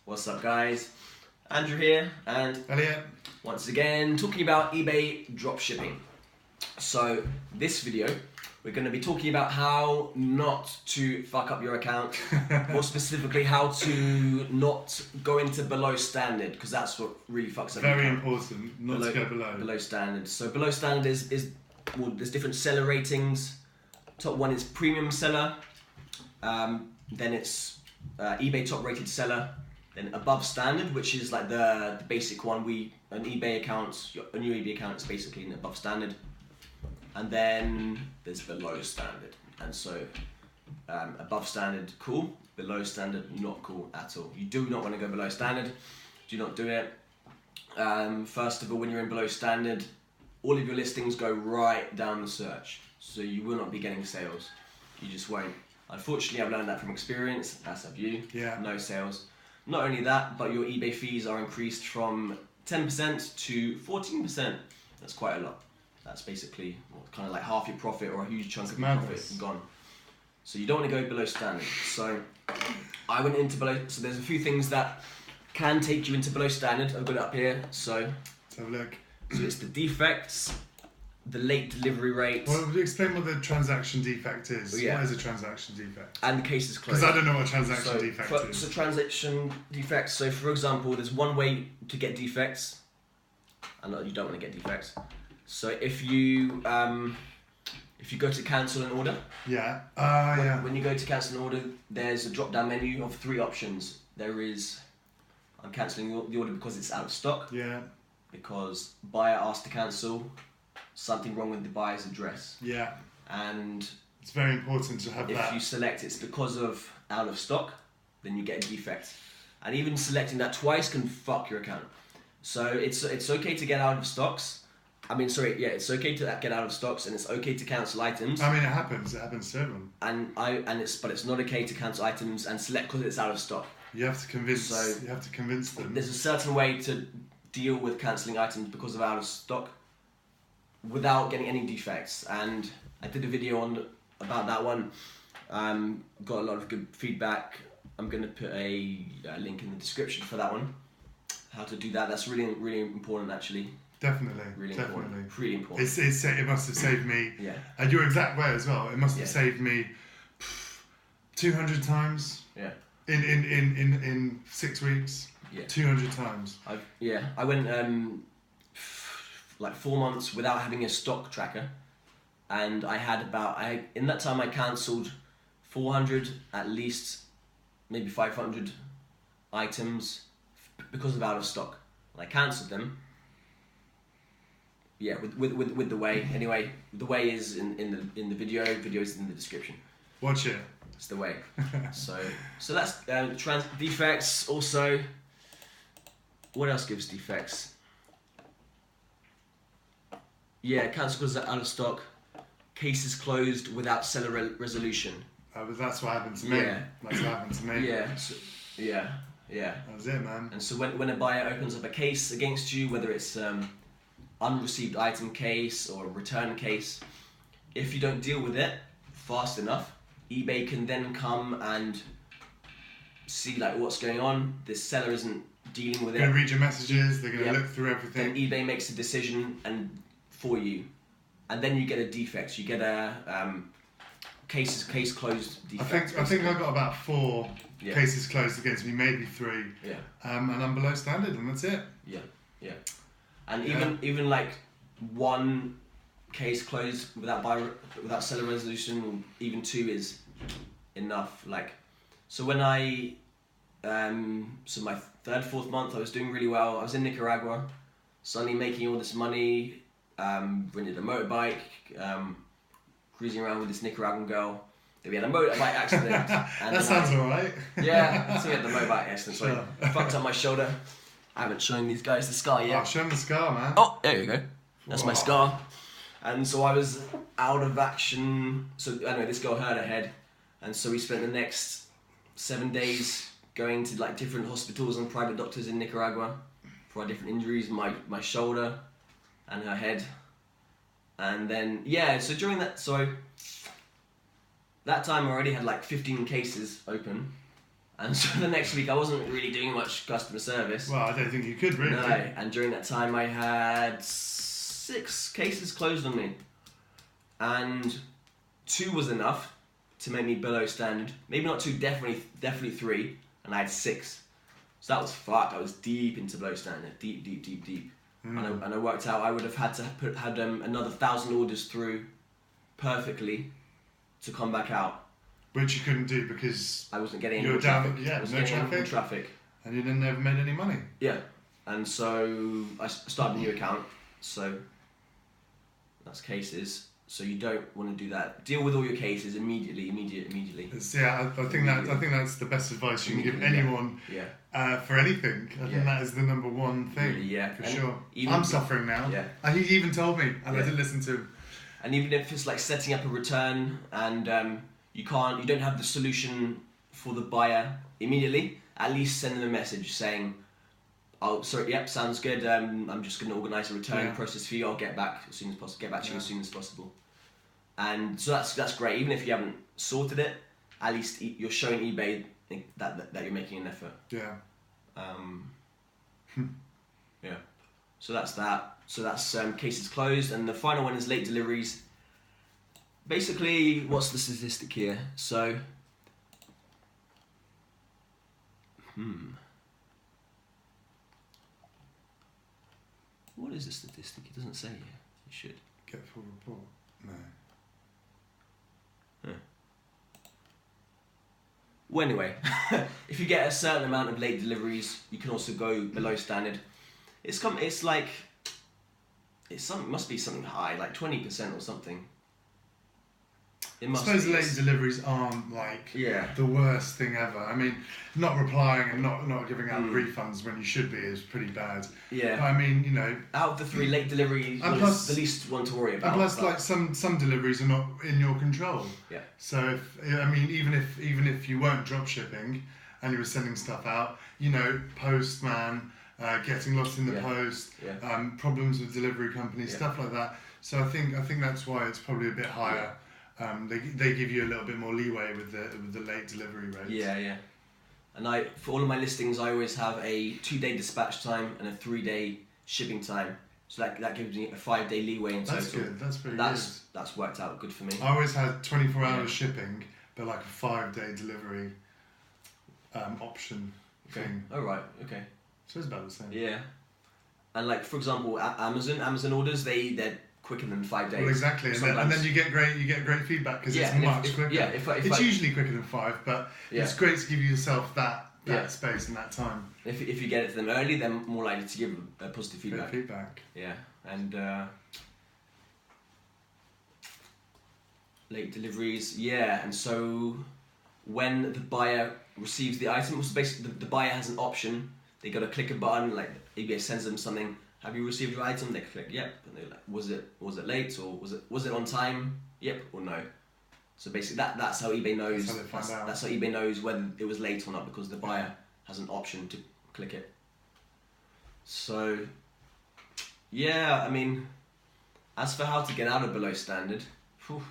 What's up, guys? Andrew here, and Elliot. Once again talking about eBay dropshipping. So this video we're going to be talking about how not to fuck up your account, more specifically how to not go into below standard, because that's what really fucks up your account. Very important, not to go below. Below standard. So below standard is well, there's different seller ratings. Top one is premium seller, then it's eBay top rated seller, then above standard, which is like the basic one. An eBay account, a new eBay account is basically an above standard, and then there's below standard. And so above standard, cool. Below standard, not cool at all. You do not want to go below standard. Do not do it. First of all, when you're in below standard, all of your listings go right down the search, so you will not be getting sales. You just won't. Unfortunately, I've learned that from experience. As have you. Yeah. No sales. Not only that, but your eBay fees are increased from 10% to 14%. That's quite a lot. That's basically kind of like half your profit or a huge chunk of your profit gone. So you don't want to go below standard. So I went into below. So there's a few things that can take you into below standard. I've got it up here. So let's have a look. So it's the defects, the late delivery rate. Well, explain what the transaction defect is. Oh, yeah. What is a transaction defect? And the case is closed. Because I don't know what transaction defect is. So transaction defects. So for example, there's one way to get defects. I know you don't want to get defects. So if you go to cancel an order. Yeah. When you go to cancel an order, there's a drop-down menu of 3 options. There is, I'm cancelling the order because it's out of stock. Yeah. Because buyer asked to cancel, something wrong with the buyer's address. Yeah. And it's very important to have that. If you select it's because of out of stock, then you get a defect. And even selecting that twice can fuck your account. So it's okay to get out of stocks. It's okay to get out of stocks, and it's okay to cancel items. I mean, it happens to everyone. But it's not okay to cancel items and select because it's out of stock. You have to convince them. There's a certain way to deal with cancelling items because of out of stock without getting any defects, and I did a video about that one. Got a lot of good feedback. I'm going to put a link in the description for that one. How to do that. That's really, really important, actually. Definitely. Really definitely. Important. Really important. It must have saved me. Yeah. And your exact way as well. It must have saved me 200 times. Yeah. In 6 weeks. Yeah. 200 times. I went like 4 months without having a stock tracker, and I had in that time I cancelled 400, at least maybe 500 items because of out of stock. And I cancelled them. Yeah, with the way. Anyway, the way is in the video. Video is in the description. Watch it. It's the way. so that's defects. Also, what else gives defects? Yeah, cancel because out of stock. Cases closed without seller resolution. That's what happened to me. Yeah. That's what happened to me. Yeah. Yeah. That was it, man. And so when a buyer opens up a case against you, whether it's unreceived item case or a return case, if you don't deal with it fast enough, eBay can then come and see like what's going on. This seller isn't dealing with it. They're going to read your messages. They're going to look through everything. Then eBay makes a decision for you, and then you get a defect. You get a case closed defect. I think I got about 4 cases closed against me, maybe 3. Yeah. And I'm below standard, and that's it. Yeah. And even like 1 case closed without seller resolution, or even 2 is enough. Like, so when my 3rd, 4th month, I was doing really well. I was in Nicaragua, suddenly making all this money. Rented a motorbike, cruising around with this Nicaraguan girl. Then we had a motorbike accident. And that sounds alright. Yeah, so we had the motorbike accident. So I fucked up my shoulder. I haven't shown these guys the scar yet. Oh, show them the scar, man. Oh, there you go. That's my scar. And so I was out of action. So anyway, this girl hurt her head, and so we spent the next 7 days going to like different hospitals and private doctors in Nicaragua for our different injuries. My shoulder and her head, and then so during that time I already had like 15 cases open, And so the next week I wasn't really doing much customer service. Well, I don't think you could really. No, and during that time I had 6 cases closed on me. And 2 was enough to make me below standard. Maybe not 2, definitely 3. And I had 6. So that was fucked. I was deep into below standard. Deep. And I worked out I would have had to had another 1,000 orders through perfectly to come back out. Which you couldn't do because I wasn't getting you were any down. traffic. No traffic. And you didn't ever made any money. Yeah, and so I started a new account. So that's cases. So you don't want to do that. Deal with all your cases immediately. Yeah, I think that's the best advice you can give anyone. Yeah. For anything, I think that is the number one thing. Really, yeah, for sure. I'm suffering now. Yeah. And he even told me, and I didn't listen to him. And even if it's like setting up a return and you don't have the solution for the buyer immediately, at least send them a message saying, "Oh, sorry, yep, sounds good. I'm just going to organise a return process for you. I'll get back as soon as possible. Get back to you as soon as possible." And so that's great. Even if you haven't sorted it, at least you're showing eBay that you're making an effort. Yeah. Yeah. So that's that. So that's cases closed, and the final one is late deliveries. Basically, what's the statistic here? So, what is the statistic? It doesn't say here. It should. Get full report. No. Well, anyway, if you get a certain amount of late deliveries, you can also go below standard. It must be something high, like 20% or something. I suppose late deliveries aren't like the worst thing ever. I mean, not replying and not giving out refunds when you should be is pretty bad. Yeah. But I mean, you know, out of the 3, late deliveries is the least one to worry about. And plus, like some deliveries are not in your control. Yeah. So even if you weren't drop shipping and you were sending stuff out, you know, postman, getting lost in the post, problems with delivery companies, stuff like that. So I think that's why it's probably a bit higher. They give you a little bit more leeway with the late delivery rates. Yeah. And for all of my listings, I always have a 2-day dispatch time and a 3-day shipping time. So that gives me a 5-day leeway in total. That's good. That's pretty good. That's worked out good for me. I always had 24 hours shipping, but like a 5-day delivery option thing. Oh right. Okay. So it's about the same. Yeah. And like for example, Amazon orders they're quicker than 5 days. Well, exactly, and then you get great feedback because it's much quicker. Yeah, it's usually quicker than 5, but it's great to give yourself that space and that time. If you get it to them early, they're more likely to give positive feedback. Great feedback. Yeah, and late deliveries. Yeah, and so when the buyer receives the item, so basically the buyer has an option. They got to click a button, like eBay sends them something. Have you received your item? They click yep, and they're like, was it late or was it on time? Yep or no. So basically that's how eBay knows. That's how eBay knows whether it was late or not because the buyer has an option to click it. So yeah, I mean, as for how to get out of below standard, you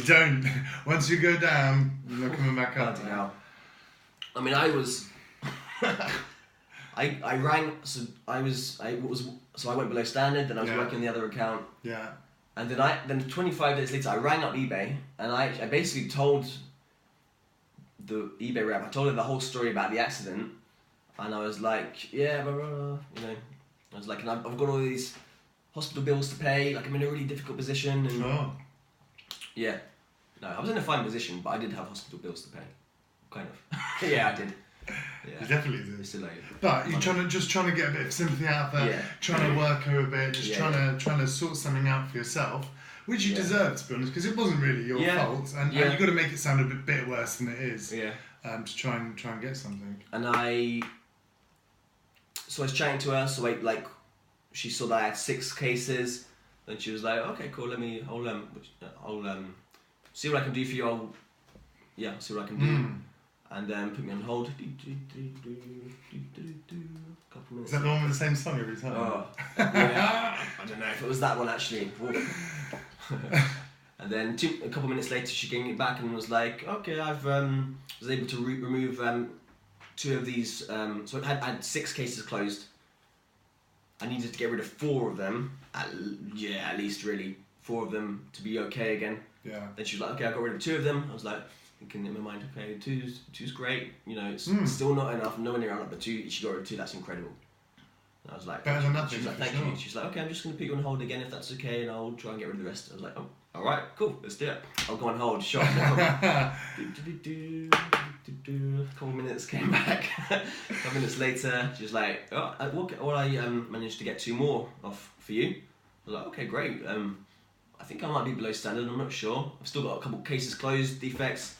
don't. Once you go down, you're not coming back up. I mean, I was. I rang, so I went below standard, then I was working on the other account. Yeah. And then 25 days later, I rang up eBay, and I basically told the eBay rep, I told her the whole story about the accident, and I was like, yeah, blah, blah, blah, you know, I was like, and I've got all these hospital bills to pay, like I'm in a really difficult position, and yeah, no, I was in a fine position, but I did have hospital bills to pay, kind of. Yeah, I did. Yeah. You definitely do. It's delayed. But you're trying to get a bit of sympathy out there, trying to work her a bit, just trying to sort something out for yourself, which you deserve, to be honest, because it wasn't really your fault, and you've got to make it sound a bit worse than it is. Yeah. To try and get something. And I was chatting to her, so she saw that I had 6 cases, then she was like, okay, cool, I'll see what I can do for you. I'll see what I can do. And then put me on hold. Couple minutes. Is that the one with the same song every time? Oh, yeah. I don't know if it was that one actually. And then a couple minutes later, she gave me back and was like, okay, I've was able to remove 2 of these. So I had 6 cases closed. I needed to get rid of 4 of them. At least really 4 of them to be okay again. Yeah. Then she was like, okay, I got rid of 2 of them. I was like, thinking in my mind, okay, two's great. You know, it's still not enough. Nowhere near enough, but 2. She got rid of 2. That's incredible. And I was like, better than nothing. She's like, thank you. She's like, okay, I'm just gonna put you on hold again if that's okay, and I'll try and get rid of the rest. I was like, oh, all right, cool, let's do it. I'll go on hold. Sure. A couple minutes came back. A couple minutes later, she was like, oh, I managed to get 2 more off for you. I was like, okay, great. I think I might be below standard. I'm not sure. I've still got a couple cases closed, defects.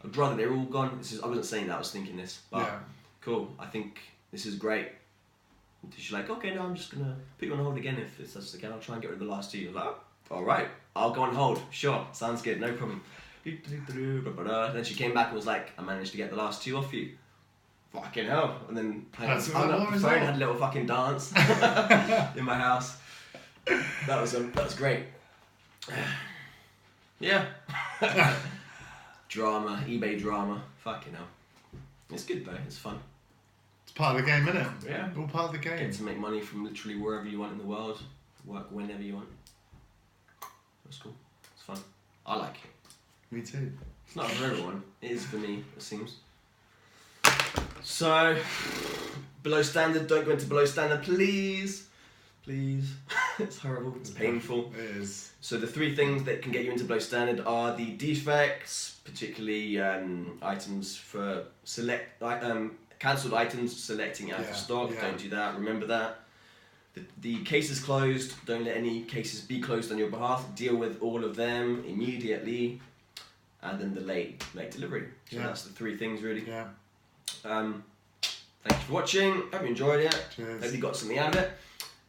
I'd rather they're all gone. I wasn't saying that. I was thinking this, but cool. I think this is great. She's like, okay, no, I'm just gonna put you on hold again if that's again. I'll try and get rid of the last 2. I was like, oh, all right, I'll go on hold. Sure, sounds good, no problem. Then she came back and was like, I managed to get the last 2 off you. Fucking hell! And then hung up the phone, had a little fucking dance in my house. That was great. Yeah. Drama, eBay drama. Fucking hell. It's good though. It's fun. It's part of the game, isn't it? Yeah. All part of the game. Get to make money from literally wherever you want in the world. Work whenever you want. That's cool. It's fun. I like it. Me too. It's not for everyone. It is for me, it seems. So, below standard. Don't go into below standard, please. Please. It's horrible. It's painful. It is. So the 3 things that can get you into below standard are the defects, particularly items for cancelled items, selecting out of stock. Don't do that. Remember that. The cases closed. Don't let any cases be closed on your behalf. Deal with all of them immediately. And then the late delivery. So that's the 3 things really. Yeah. Thank you for watching. Hope you enjoyed it. Cheers. Hope you got something out of it.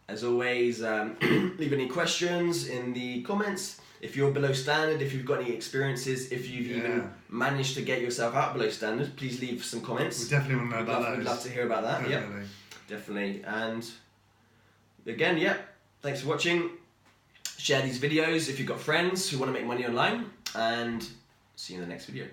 As always, leave any questions in the comments. If you're below standard, if you've got any experiences, if you've even managed to get yourself out below standard, please leave some comments. We definitely want to know about those. We'd love to hear about that. Definitely. Yeah, definitely. And again, thanks for watching. Share these videos if you've got friends who want to make money online, and see you in the next video.